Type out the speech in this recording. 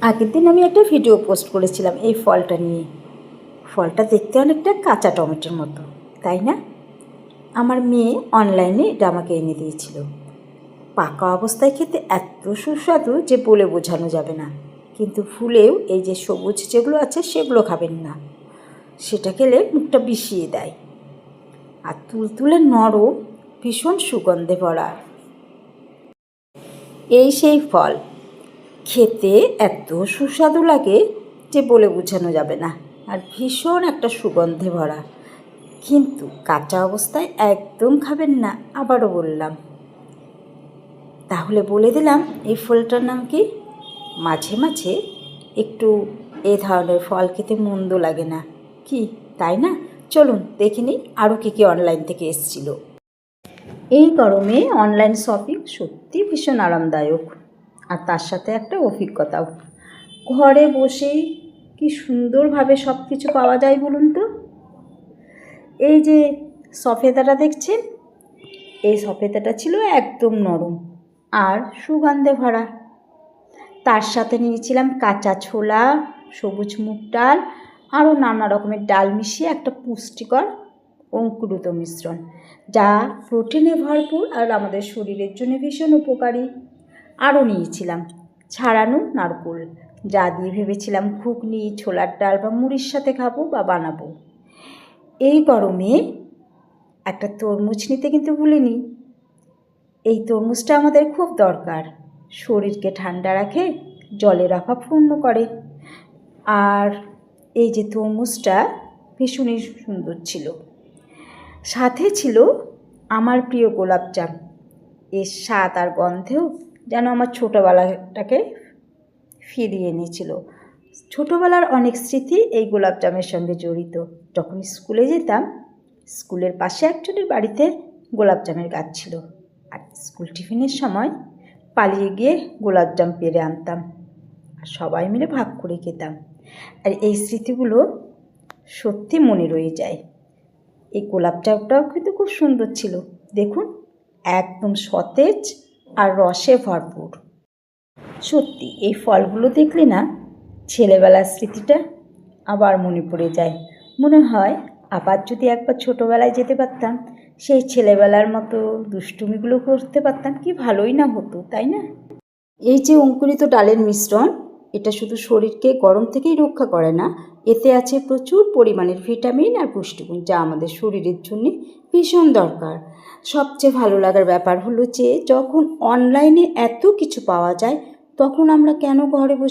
আগের দিন আমি একটা ভিডিও পোস্ট করেছিলাম এই ফলটা নিয়ে। ফলটা দেখতে অনেকটা কাঁচা টমেটোর মতো, তাই না? আমার মেয়ে অনলাইনে এটা আমাকে এনে দিয়েছিল। পাকা অবস্থায় খেতে এত সুস্বাদু যে বলে বোঝানো যাবে না। কিন্তু ফুলেও এই যে সবুজ যেগুলো আছে সেগুলো খাবেন না, সেটা খেলে মুখটা বিষিয়ে দেয়। আর তুলতুলে নরম, ভীষণ সুগন্ধে ভরা এই সেই ফল, খেতে এত সুস্বাদু লাগে যে বলে বোঝানো যাবে না। আর ভীষণ একটা সুগন্ধে ভরা, কিন্তু কাঁচা অবস্থায় একদম খাবেন না, আবারও বললাম। তাহলে বলে দিলাম এই ফলটার নাম কি। মাঝে মাঝে একটু এ ধরনের ফল খেতে মন্দ লাগে না, কি তাই না? চলুন দেখে নিই আরও কী কী অনলাইন থেকে এসেছিল। এই গরমে অনলাইন শপিং সত্যি ভীষণ আরামদায়ক, আর তার সাথে একটা অভিজ্ঞতাও। ঘরে বসেই কি সুন্দরভাবে সব কিছু পাওয়া যায় বলুন তো। এই যে সফেদাটা দেখছেন, এই সফেদাটা ছিল একদম নরম আর সুগন্ধে ভরা। তার সাথে নিয়েছিলাম কাঁচা ছোলা, সবুজ মুগ ডাল, আরও নানা রকমের ডাল মিশিয়ে একটা পুষ্টিকর অঙ্কুরিত মিশ্রণ, যা প্রোটিনে ভরপুর আর আমাদের শরীরের জন্য ভীষণ উপকারী। আরও নিয়েছিলাম ছাড়ানো নারকেল, যা দিয়ে ভেবেছিলাম ঘুগনি, ছোলার ডাল বা মুড়ির সাথে খাবো বা বানাবো। এই গরমে একটা তরমুজ নিতে কিন্তু ভুলিনি। এই তরমুজটা আমাদের খুব দরকার, শরীরকে ঠান্ডা রাখে, জলের অভাব পূর্ণ করে। আর এই যে তরমুজটা ভীষণই সুন্দর ছিল। সাথে ছিল আমার প্রিয় গোলাপজাম। এর স্বাদ আর গন্ধেও যেন আমার ছোটোবেলাটাকে ফিরিয়ে এনেছিল। ছোটোবেলার অনেক স্মৃতি এই গোলাপজামের সঙ্গে জড়িত। যখন স্কুলে যেতাম, স্কুলের পাশে একজনের বাড়িতে গোলাপজামের গাছ ছিল, আর স্কুল টিফিনের সময় পালিয়ে গিয়ে গোলাপজাম পেড়ে আনতাম আর সবাই মিলে ভাগ করে খেতাম। আর এই স্মৃতিগুলো সত্যি মনে রয়ে যায়। এই গোলাপজামটাও কিন্তু খুব সুন্দর ছিল, দেখুন একদম সতেজ আর রসে ভরপুর। সত্যি এই ফলগুলো দেখলে না ছেলেবেলার স্মৃতিটা আবার মনে পড়ে যায়। মনে হয় আবার যদি একবার ছোটোবেলায় যেতে পারতাম, সেই ছেলেবেলার মতো দুষ্টুমিগুলো করতে পারতাম, কি ভালোই না হতো, তাই না? এই যে অঙ্কুরিত ডালের মিশ্রণ, এটা শুধু শরীরকে গরম থেকেই রক্ষা করে না, এতে আছে প্রচুর পরিমাণের ভিটামিন আর পুষ্টিগুণ, যা আমাদের শরীরের জন্য ভীষণ দরকার। সবচেয়ে ভালো লাগার ব্যাপার হলো যে যখন অনলাইনে এত কিছু পাওয়া যায়, তখন আমরা কেন ঘরে বসে